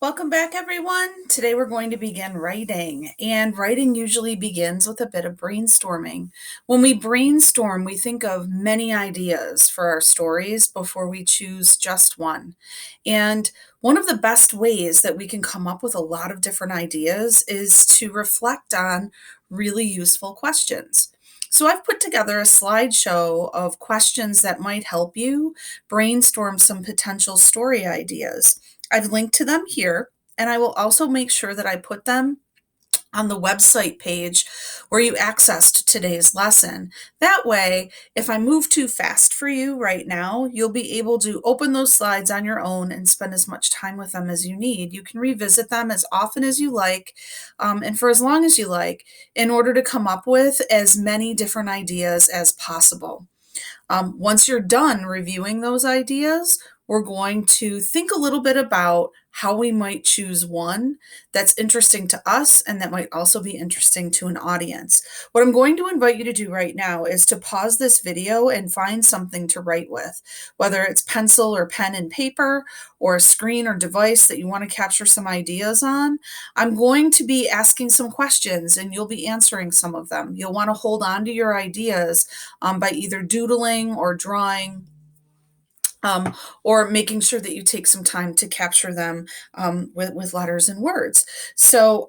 Welcome back, everyone. Today we're going to begin writing, and writing usually begins with a bit of brainstorming. When we brainstorm, we think of many ideas for our stories before we choose just one. And one of the best ways that we can come up with a lot of different ideas is to reflect on really useful questions. So, I've put together a slideshow of questions that might help you brainstorm some potential story ideas. I've linked to them here, and I will also make sure that I put them on the website page where you accessed today's lesson. That way, if I move too fast for you right now, you'll be able to open those slides on your own and spend as much time with them as you need. You can revisit them as often as you like, and for as long as you like, in order to come up with as many different ideas as possible. Once you're done reviewing those ideas, we're going to think a little bit about how we might choose one that's interesting to us and that might also be interesting to an audience. What I'm going to invite you to do right now is to pause this video and find something to write with, whether it's pencil or pen and paper or a screen or device that you want to capture some ideas on. I'm going to be asking some questions and you'll be answering some of them. You'll want to hold on to your ideas by either doodling or drawing, or making sure that you take some time to capture them with letters and words. So,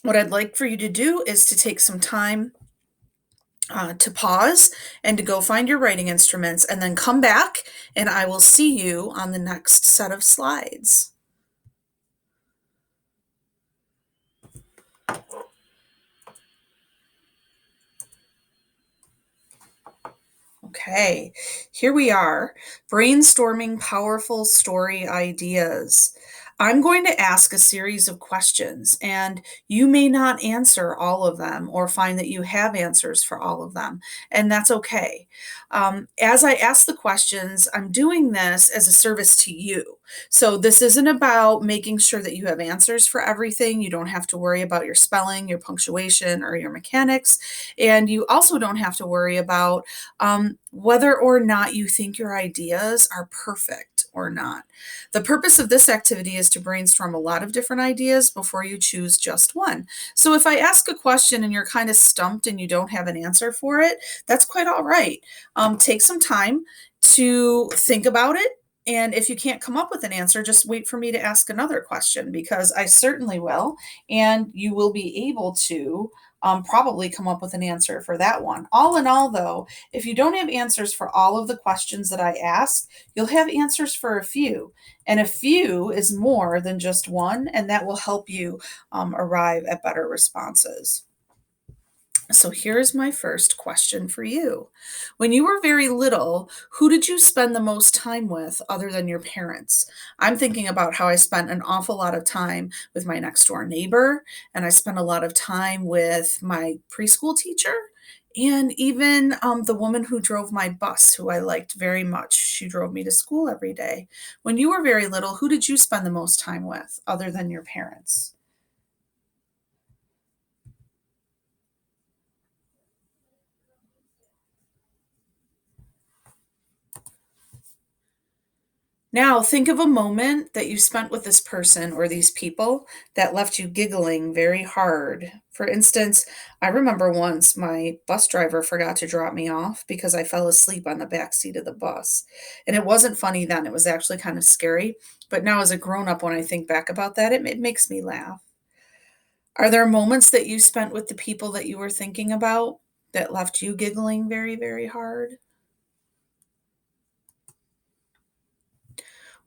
what I'd like for you to do is to take some time to pause and to go find your writing instruments and then come back, and I will see you on the next set of slides. Okay, here we are, brainstorming powerful story ideas. I'm going to ask a series of questions, and you may not answer all of them or find that you have answers for all of them, and that's okay. As I ask the questions, I'm doing this as a service to you. So, this isn't about making sure that you have answers for everything. You don't have to worry about your spelling, your punctuation, or your mechanics. And you also don't have to worry about whether or not you think your ideas are perfect or not. The purpose of this activity is to brainstorm a lot of different ideas before you choose just one. So if I ask a question and you're kind of stumped and you don't have an answer for it, that's quite all right. Take some time to think about it. And if you can't come up with an answer, just wait for me to ask another question because I certainly will. And you will be able to probably come up with an answer for that one. All in all, though, if you don't have answers for all of the questions that I ask, you'll have answers for a few. And a few is more than just one, and that will help you arrive at better responses. So here's my first question for you. When you were very little, who did you spend the most time with other than your parents? I'm thinking about how I spent an awful lot of time with my next door neighbor, and I spent a lot of time with my preschool teacher, and even the woman who drove my bus, who I liked very much. She drove me to school every day. When you were very little, who did you spend the most time with other than your parents? Now, think of a moment that you spent with this person or these people that left you giggling very hard. For instance, I remember once my bus driver forgot to drop me off because I fell asleep on the back seat of the bus. And it wasn't funny then, it was actually kind of scary. But now, as a grown up, when I think back about that, it makes me laugh. Are there moments that you spent with the people that you were thinking about that left you giggling very, very hard?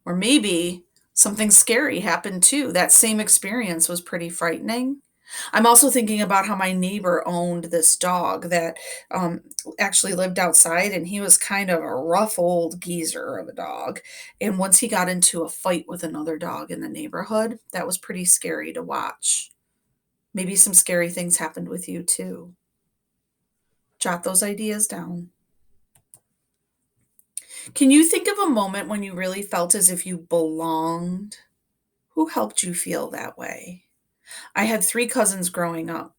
Or maybe something scary happened too. That same experience was pretty frightening. I'm also thinking about how my neighbor owned this dog that actually lived outside, and he was kind of a rough old geezer of a dog. And once he got into a fight with another dog in the neighborhood, that was pretty scary to watch. Maybe some scary things happened with you too. Jot those ideas down. Can you think of a moment when you really felt as if you belonged? Who helped you feel that way? I had 3 cousins growing up.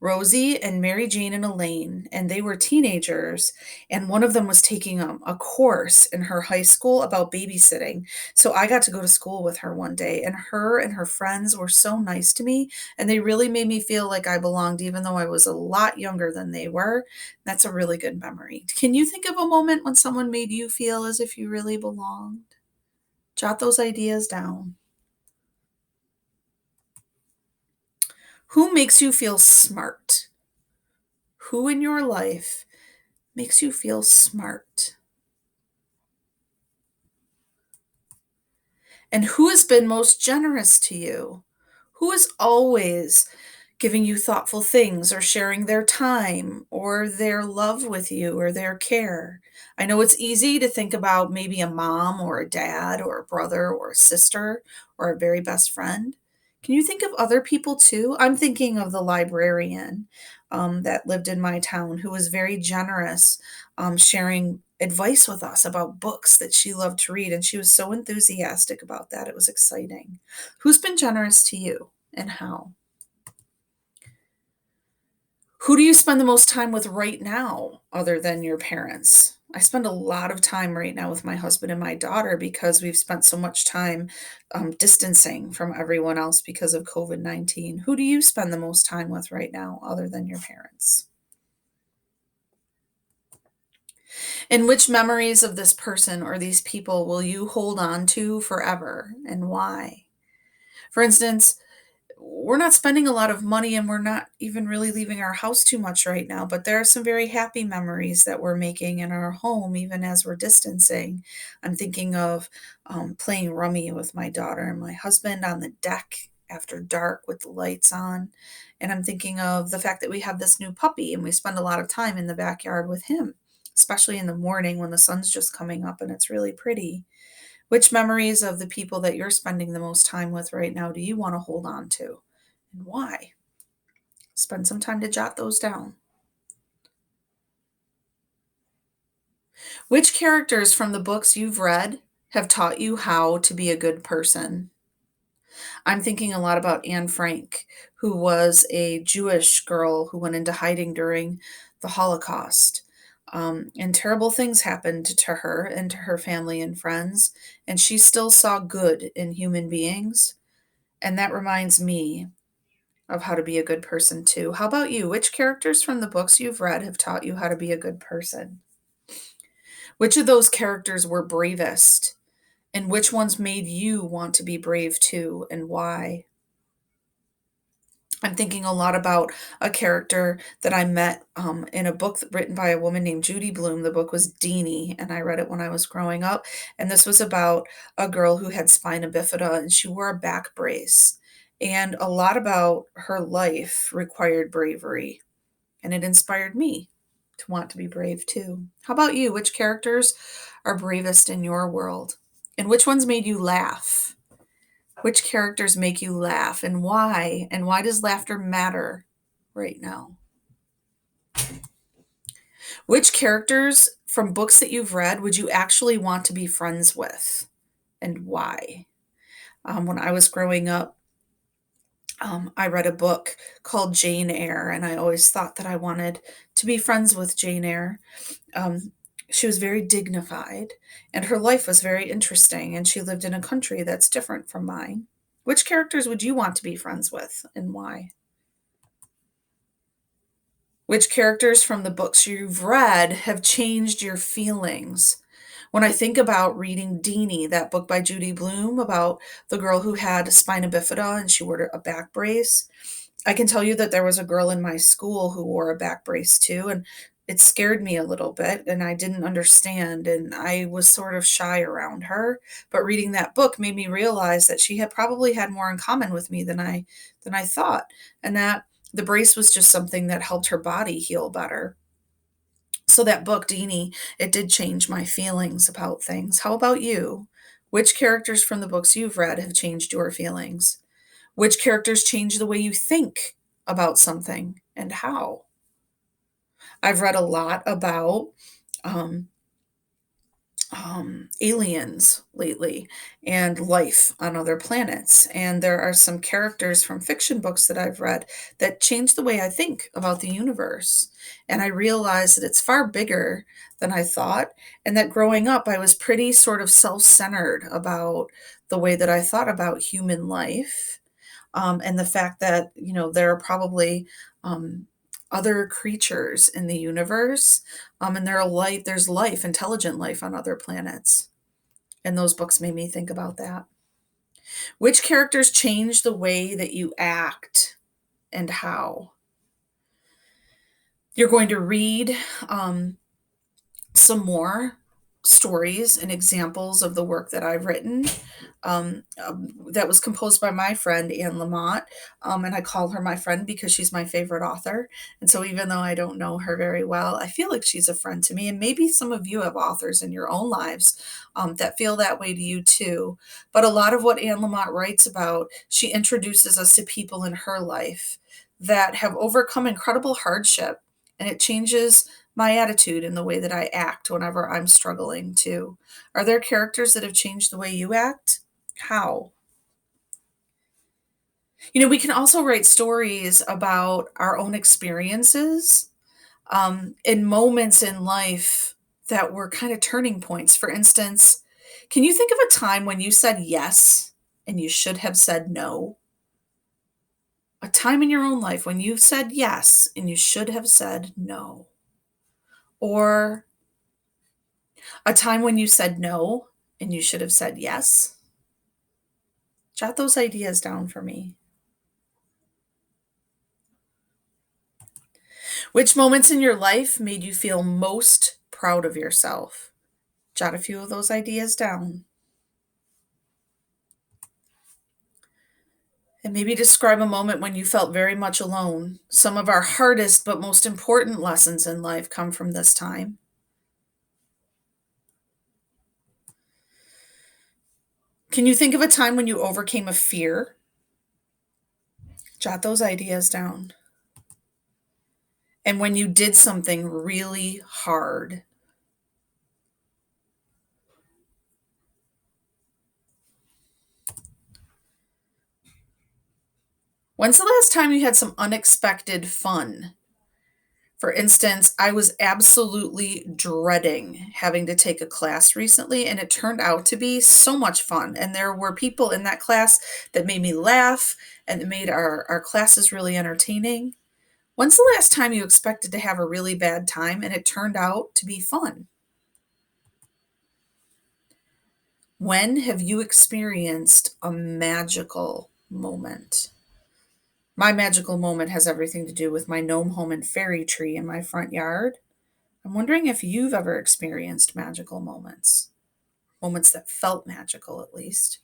Rosie and Mary Jane and Elaine, and they were teenagers, and one of them was taking a course in her high school about babysitting. So I got to go to school with her one day, and her friends were so nice to me, and they really made me feel like I belonged, even though I was a lot younger than they were. That's a really good memory. Can you think of a moment when someone made you feel as if you really belonged? Jot those ideas down. Who makes you feel smart? Who in your life makes you feel smart? And who has been most generous to you? Who is always giving you thoughtful things or sharing their time or their love with you or their care? I know it's easy to think about maybe a mom or a dad or a brother or a sister or a very best friend. Can you think of other people too? I'm thinking of the librarian that lived in my town who was very generous, sharing advice with us about books that she loved to read. And she was so enthusiastic about that. It was exciting. Who's been generous to you and how? Who do you spend the most time with right now other than your parents? I spend a lot of time right now with my husband and my daughter because we've spent so much time distancing from everyone else because of COVID-19. Who do you spend the most time with right now other than your parents? And which memories of this person or these people will you hold on to forever and why? For instance, we're not spending a lot of money and we're not even really leaving our house too much right now, but there are some very happy memories that we're making in our home, even as we're distancing. I'm thinking of playing rummy with my daughter and my husband on the deck after dark with the lights on. And I'm thinking of the fact that we have this new puppy and we spend a lot of time in the backyard with him, especially in the morning when the sun's just coming up and it's really pretty. Which memories of the people that you're spending the most time with right now do you want to hold on to? And why? Spend some time to jot those down. Which characters from the books you've read have taught you how to be a good person? I'm thinking a lot about Anne Frank, who was a Jewish girl who went into hiding during the Holocaust. And terrible things happened to her and to her family and friends, and she still saw good in human beings. And that reminds me of how to be a good person too. How about you? Which characters from the books you've read have taught you how to be a good person? Which of those characters were bravest? And which ones made you want to be brave too, and why? I'm thinking a lot about a character that I met in a book written by a woman named Judy Blume. The book was Deanie, and I read it when I was growing up. And this was about a girl who had spina bifida, and she wore a back brace. And a lot about her life required bravery, and it inspired me to want to be brave too. How about you? Which characters are bravest in your world? And which ones made you laugh? Which characters make you laugh and why? And why does laughter matter right now? Which characters from books that you've read would you actually want to be friends with and why? When I was growing up, I read a book called Jane Eyre, and I always thought that I wanted to be friends with Jane Eyre. Um, she was very dignified, and her life was very interesting, and she lived in a country that's different from mine. Which characters would you want to be friends with, and why? Which characters from the books you've read have changed your feelings? When I think about reading Deanie, that book by Judy Blume about the girl who had spina bifida and she wore a back brace, I can tell you that there was a girl in my school who wore a back brace too, and it scared me a little bit, and I didn't understand, and I was sort of shy around her. But reading that book made me realize that she had probably had more in common with me than I thought, and that the brace was just something that helped her body heal better. So that book, Deanie, it did change my feelings about things. How about you? Which characters from the books you've read have changed your feelings? Which characters change the way you think about something and how? I've read a lot about um, aliens lately and life on other planets. And there are some characters from fiction books that I've read that change the way I think about the universe. And I realize that it's far bigger than I thought. And that growing up, I was pretty sort of self centered about the way that I thought about human life, and the fact that, there are probably um, other creatures in the universe, and there's life, intelligent life on other planets. And those books made me think about that. Which characters change the way that you act and how? You're going to read some more stories and examples of the work that I've written, that was composed by my friend Anne Lamott. And I call her my friend because she's my favorite author. And so even though I don't know her very well, I feel like she's a friend to me. And maybe some of you have authors in your own lives that feel that way to you too. But a lot of what Anne Lamott writes about, she introduces us to people in her life that have overcome incredible hardship. And it changes my attitude and the way that I act whenever I'm struggling too. Are there characters that have changed the way you act? How? We can also write stories about our own experiences, in moments in life that were kind of turning points. For instance, can you think of a time when you said yes and you should have said no? A time in your own life when you said yes and you should have said no. Or a time when you said no and you should have said yes. Jot those ideas down for me. Which moments in your life made you feel most proud of yourself? Jot a few of those ideas down. And maybe describe a moment when you felt very much alone. Some of our hardest but most important lessons in life come from this time. Can you think of a time when you overcame a fear? Jot those ideas down. And when you did something really hard. When's the last time you had some unexpected fun? For instance, I was absolutely dreading having to take a class recently, and it turned out to be so much fun. And there were people in that class that made me laugh and that made our classes really entertaining. When's the last time you expected to have a really bad time and it turned out to be fun? When have you experienced a magical moment? My magical moment has everything to do with my gnome home and fairy tree in my front yard. I'm wondering if you've ever experienced magical moments, moments that felt magical at least.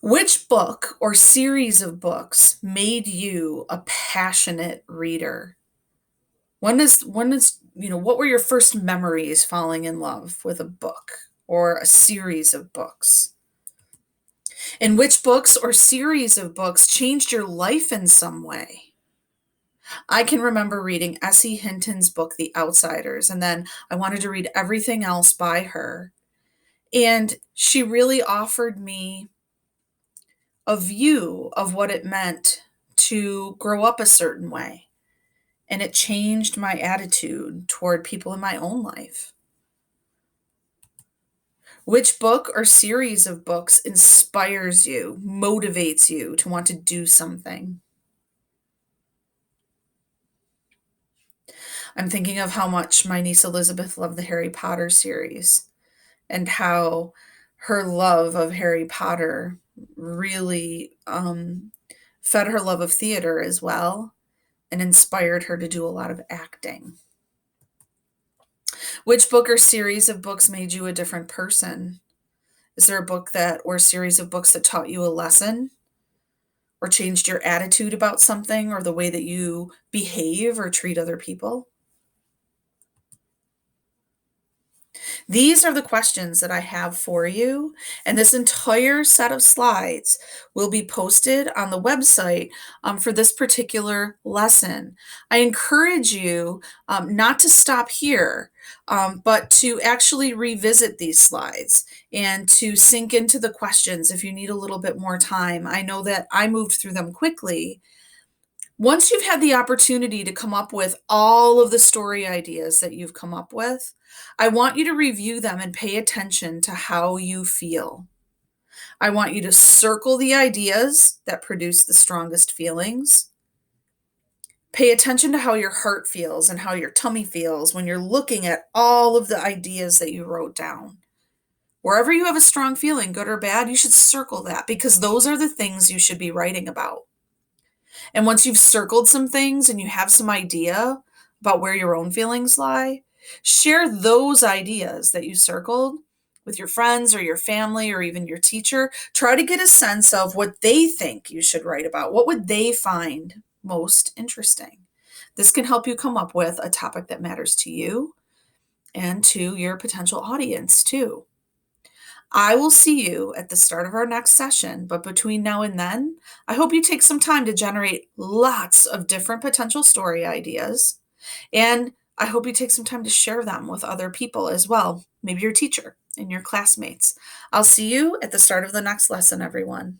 Which book or series of books made you a passionate reader? What were your first memories falling in love with a book or a series of books? And which books or series of books changed your life in some way? I can remember reading S.E. Hinton's book, The Outsiders, and then I wanted to read everything else by her. And she really offered me a view of what it meant to grow up a certain way. And it changed my attitude toward people in my own life. Which book or series of books inspires you, motivates you to want to do something? I'm thinking of how much my niece Elizabeth loved the Harry Potter series and how her love of Harry Potter really fed her love of theater as well and inspired her to do a lot of acting. Which book or series of books made you a different person? Is there a book that or series of books that taught you a lesson or changed your attitude about something or the way that you behave or treat other people? These are the questions that I have for you, and this entire set of slides will be posted on the website for this particular lesson. I encourage you not to stop here, but to actually revisit these slides and to sink into the questions if you need a little bit more time. I know that I moved through them quickly. Once you've had the opportunity to come up with all of the story ideas that you've come up with, I want you to review them and pay attention to how you feel. I want you to circle the ideas that produce the strongest feelings. Pay attention to how your heart feels and how your tummy feels when you're looking at all of the ideas that you wrote down. Wherever you have a strong feeling, good or bad, you should circle that because those are the things you should be writing about. And once you've circled some things and you have some idea about where your own feelings lie, share those ideas that you circled with your friends or your family or even your teacher. Try to get a sense of what they think you should write about. What would they find most interesting? This can help you come up with a topic that matters to you and to your potential audience too. I will see you at the start of our next session, but between now and then, I hope you take some time to generate lots of different potential story ideas. And I hope you take some time to share them with other people as well, maybe your teacher and your classmates. I'll see you at the start of the next lesson, everyone.